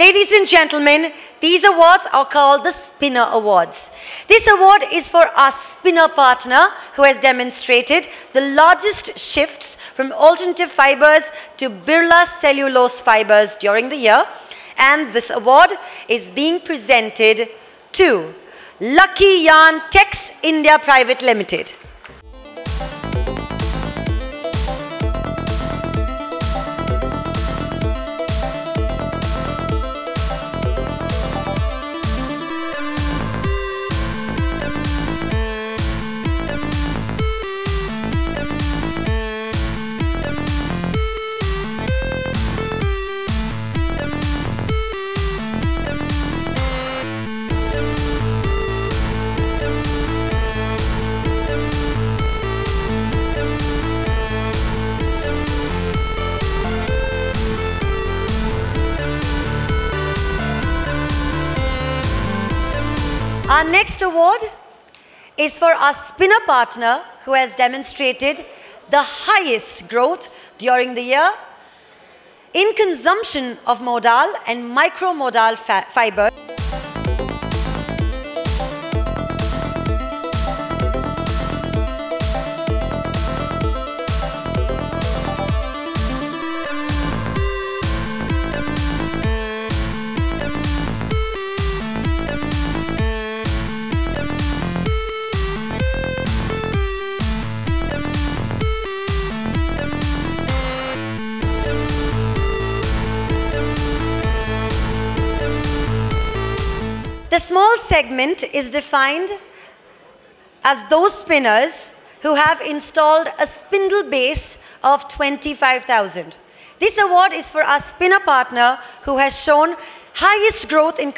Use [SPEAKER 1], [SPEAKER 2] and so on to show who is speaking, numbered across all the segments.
[SPEAKER 1] Ladies and gentlemen, these awards are called the Spinner Awards. This award is for our spinner partner who has demonstrated the largest shifts from alternative fibers to Birla cellulose fibers during the year. And this award is being presented to Lucky Yarn Tex India Private Limited. Our next award is for our spinner partner who has demonstrated the highest growth during the year in consumption of modal and micromodal fiber. The small segment is defined as those spinners who have installed a spindle base of 25,000. This award is for our spinner partner who has shown highest growth in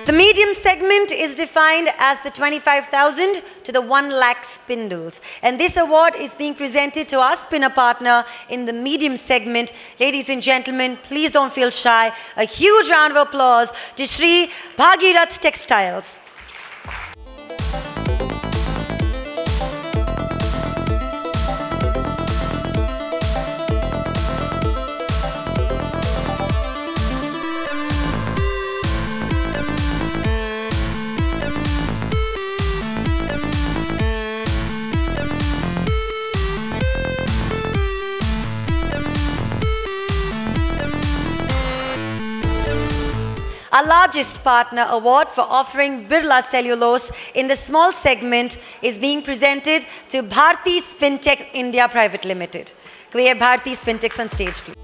[SPEAKER 1] The medium segment is defined as the 25,000 to the 1 lakh spindles. And this award is being presented to our spinner partner in the medium segment. Ladies and gentlemen, please don't feel shy. A huge round of applause to Shri Bhagirath Textiles. Our largest partner award for offering Birla cellulose in the small segment is being presented to Bharti Spintex India Private Limited. Can we have Bharti Spintex on stage, please?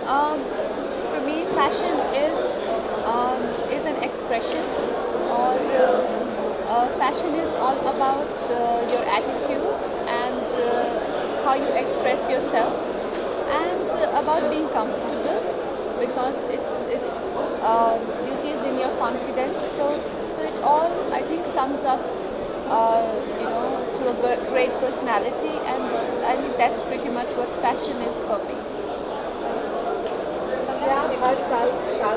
[SPEAKER 2] For me, fashion is an expression, or fashion is all about your attitude and how you express yourself, and about being comfortable, because it's beauty is in your confidence. So it all, I think, sums up to a great personality, and I think that's pretty much what fashion is for me.
[SPEAKER 3] क्या हर साल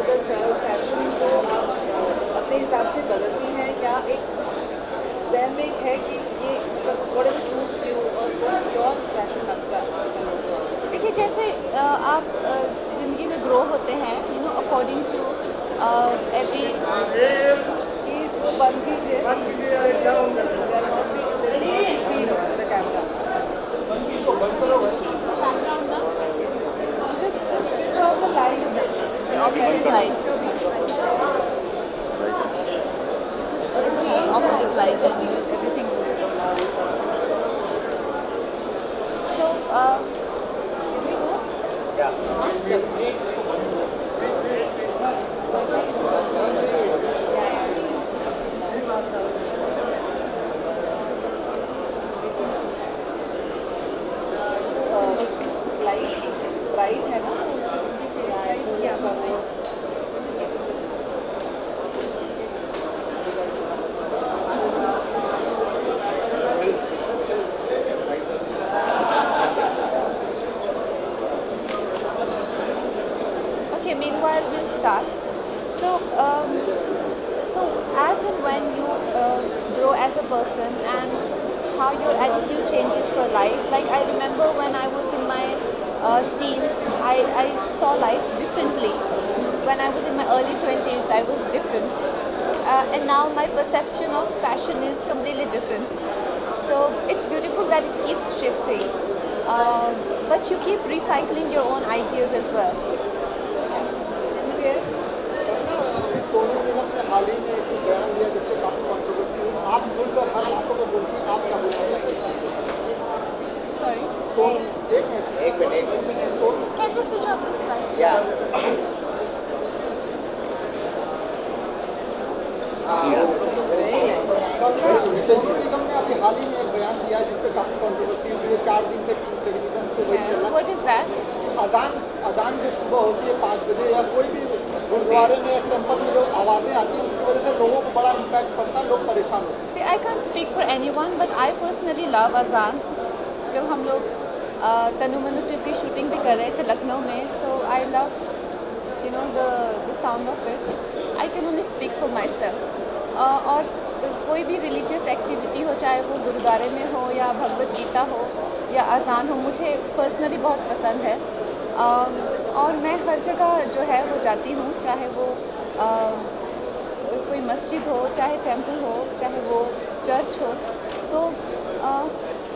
[SPEAKER 3] दर साल fashion को अपने हिसाब से बदलती हैं, या एक जहन में है कि ये whatever suits you, और
[SPEAKER 2] देखिए जैसे आप ज़िंदगी में ग्रो होते हैं, you know, according to every
[SPEAKER 3] वो बंद कीजिए just switch off the lights.
[SPEAKER 2] opposite light. Opposite light and everything. So,
[SPEAKER 3] light bright है ना
[SPEAKER 2] okay, meanwhile we'll start. So, so as and when you grow as a person and how your attitude changes for life. Like I remember when I was in my teens, I saw life differently. When I was in my early 20s, I was different. And now my perception of fashion is completely different. So it's beautiful that it keeps shifting. But you keep recycling your own ideas as well.
[SPEAKER 3] Yes.
[SPEAKER 4] अभी सोनू निगम ने हाल ही में एक बयान दिया जिसपे काफी controversy हुई। आप खुलकर हर बातों को बोलती हैं, आप क्या बोलना चाहेंगे?
[SPEAKER 2] Sorry.
[SPEAKER 4] सोनू एक minute Sonu
[SPEAKER 2] Can we switch off this light?
[SPEAKER 4] Kangana, Sonu Nigam ने अभी हाल ही में एक बयान दिया जिसपे काफी कंट्रोवर्सी हुई है। 4 दिन से टेलीविजन पे वही चल रहा है।
[SPEAKER 2] What is that?
[SPEAKER 4] अजान जो सुबह होती है 5 बजे या कोई भी गुरुद्वारे में टेम्पल में जो आवाज़ें आती हैं उसकी वजह से लोगों को बड़ा इम्पैक्ट पड़ता है, लोग परेशान होते हैं।
[SPEAKER 2] See, I can't speak for anyone, but I personally love Azan. जब हम लोग तनु मनु टू की शूटिंग भी कर रहे थे लखनऊ में, so I loved, you know, the sound of it. I can only speak for myself. और कोई भी रिलीजियस एक्टिविटी हो, चाहे वो गुरुद्वारे में हो या भगवत गीता हो या अजान हो, मुझे पर्सनली बहुत पसंद है। और मैं हर जगह जो है वो जाती हूँ, चाहे वो कोई मस्जिद हो, चाहे टेंपल हो, चाहे वो चर्च हो। तो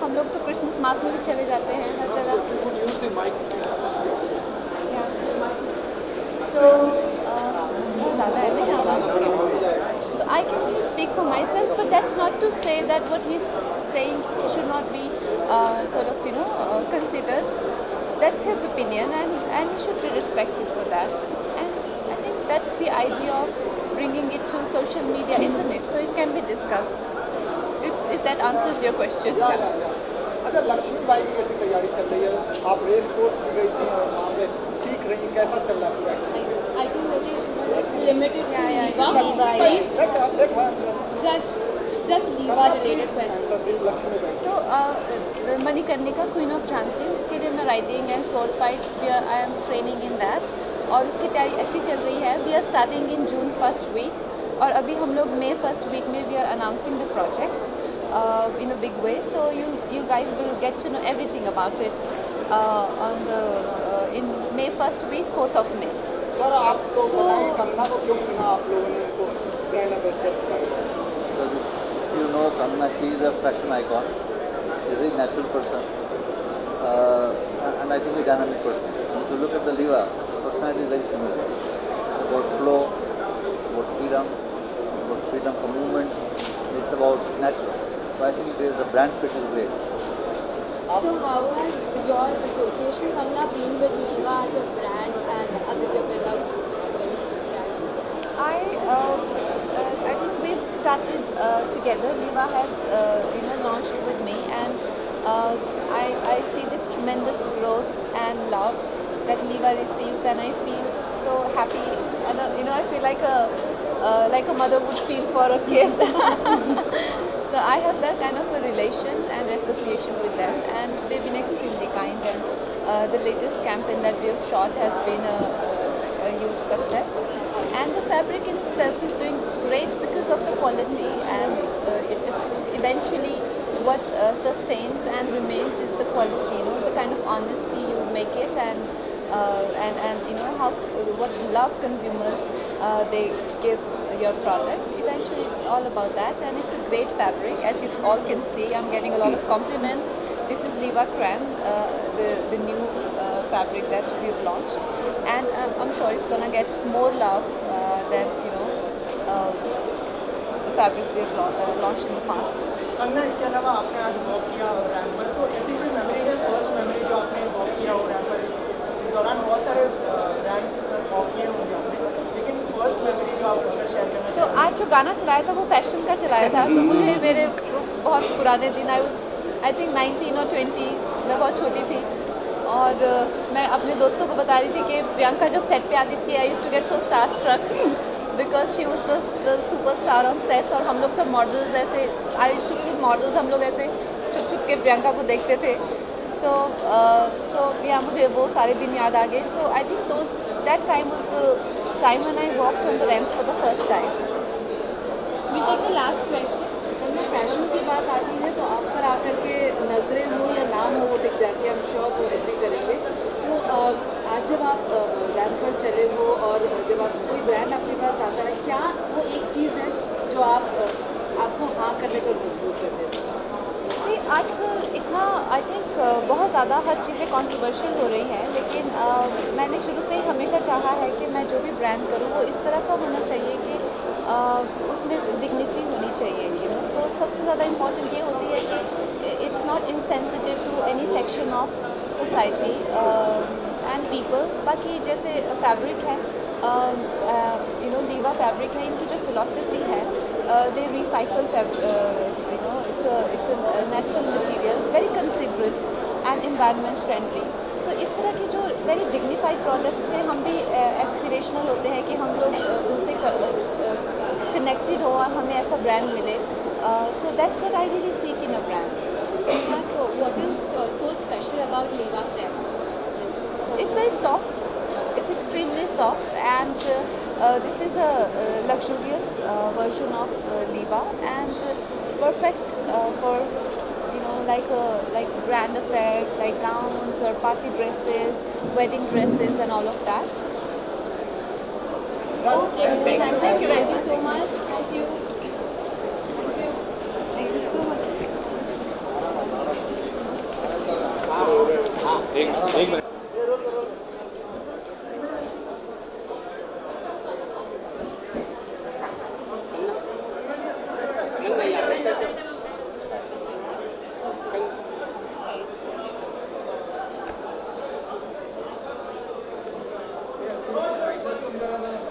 [SPEAKER 2] हम लोग तो क्रिसमस मास में भी चले जाते हैं हर जगह। सो ज़्यादा है ना यहाँ। So I can only speak for myself, but that's not to say that what he's saying should not be sort of, you know, considered. That's his opinion, and he should be respected for that. And I think that's the idea of bringing it to social media, isn't it? So it can be discussed. If that answers your question.
[SPEAKER 4] अच्छा, लक्ष्मी बाई की कैसी तैयारी चल रही है? आप race course भी गई थी और वहाँ पे सीख रही हैं, कैसा चल रहा है पूरा?
[SPEAKER 5] I think it's limited to
[SPEAKER 4] Lakshmi Bai, let her
[SPEAKER 5] just Liva related questions.
[SPEAKER 4] answer Lakshmi Bai.
[SPEAKER 2] So Manikarnika queen of Jhansi, उसके लिए मैं riding and sword fight I am training in that, और उसकी तैयारी अच्छी चल रही है। We are starting in June first week, और अभी हम लोग मई फर्स्ट वीक में we are announcing the project in a big way. So you guys will get to know everything about it on the in May first week, 4th of May.
[SPEAKER 4] Sir, आप तो बताइए कंगना को क्यों चुना आप लोगों ने उनको ब्रांड एम्बेसडर बनाया?
[SPEAKER 6] Because if you know Kangna, she is a fashion icon. She's a very natural person, and I think a dynamic person. And if you look at the Liva, the personality is very similar. It's about flow, it's about freedom for movement. It's about natural. So I think the brand fit is great.
[SPEAKER 5] So how has your association Kangna been with Liva as a brand and Aditya Birla?
[SPEAKER 2] I think we've started together. Liva has launched with me, and I see this tremendous growth and love that Liva receives, and I feel so happy, and I feel like a mother would feel for a kid. So I have that kind of a relation and association with them, and they've been extremely kind, and the latest campaign that we have shot has been a huge success, and the fabric in itself is doing great because of the quality, and it is eventually what sustains and remains is the quality, you know, the kind of honesty you make it, and you know how what love consumers they give your product. Eventually, it's all about that, and it's a great fabric. As you all can see, I'm getting a lot of compliments. This is Liva Creme, the new fabric that we've launched, and I'm sure it's gonna get more love than, you know, the fabrics we've launched in the past.
[SPEAKER 7] Kangana, इसके अलावा आपने आज walk किया ramp पर, तो ऐसी कोई memory है, फर्स्ट मेमोरी जो आपने वॉक किया हो रैंप पर? इस दौरान बहुत सारे रैंप पर वॉक किए होंगे आपने, लेकिन फर्स्ट मेमोरी जो आप अगर शेयर करना
[SPEAKER 2] तो आज जो गाना चलाया था वो फैशन का चलाया था, तो मुझे मेरे बहुत पुराने दिन, आई थिंक 19 और 20, मैं बहुत छोटी थी, और मैं अपने दोस्तों को बता रही थी कि प्रियंका जब सेट पे आती थी, I used to get so star struck because she was the super star on sets, और हम लोग सब मॉडल्स ऐसे, I used to be with models, हम लोग ऐसे छुप छुप के प्रियंका को देखते थे. सो या मुझे वो सारे दिन याद आ गए. So I think that time was the time when I walked on the ramp for the first time.
[SPEAKER 5] We take the last question.
[SPEAKER 3] अगर फैशन की बात आती है तो आप पर आकर के नजरें हो या नाम हो वो टिक जाती है, हम श्योर वो एग्री करेंगे. तो आज जब आप रैंप पर चले हो और जब आप कोई ब्रांड आपके पास आता है, क्या वो एक चीज़ है जो आपको हाँ करने पर मजबूर कर देती है?
[SPEAKER 2] आजकल इतना आई थिंक बहुत ज़्यादा हर चीज़ें कंट्रोवर्शियल हो रही हैं, लेकिन मैंने शुरू से ही हमेशा चाहा है कि मैं जो भी ब्रांड करूँ वो इस तरह का होना चाहिए कि उसमें डिग्निटी होनी चाहिए, यू नो. सो सबसे ज़्यादा इम्पॉर्टेंट ये होती है कि it's not insensitive to any section of society and people. बाकी जैसे फैब्रिक है, यू नो, लीवा फैब्रिक है, इनकी जो फिलॉसफी है, दे recycle you know, it's a natural material, very considerate and environment friendly. So इस तरह की जो very dignified products के हम भी aspirational होते हैं कि हम लोग उनसे connected हो और हमें ऐसा brand मिले. So that's what I really seek in a brand.
[SPEAKER 5] What is so special about Liva Creme?
[SPEAKER 2] It's very soft. It's extremely soft, and this is a luxurious version of Liva, and perfect for, you know, like grand affairs, like gowns or party dresses, wedding dresses, and all of that.
[SPEAKER 5] Okay, thank you very so much. Thank you.
[SPEAKER 2] Thank you so much.
[SPEAKER 8] एक minute.
[SPEAKER 7] है.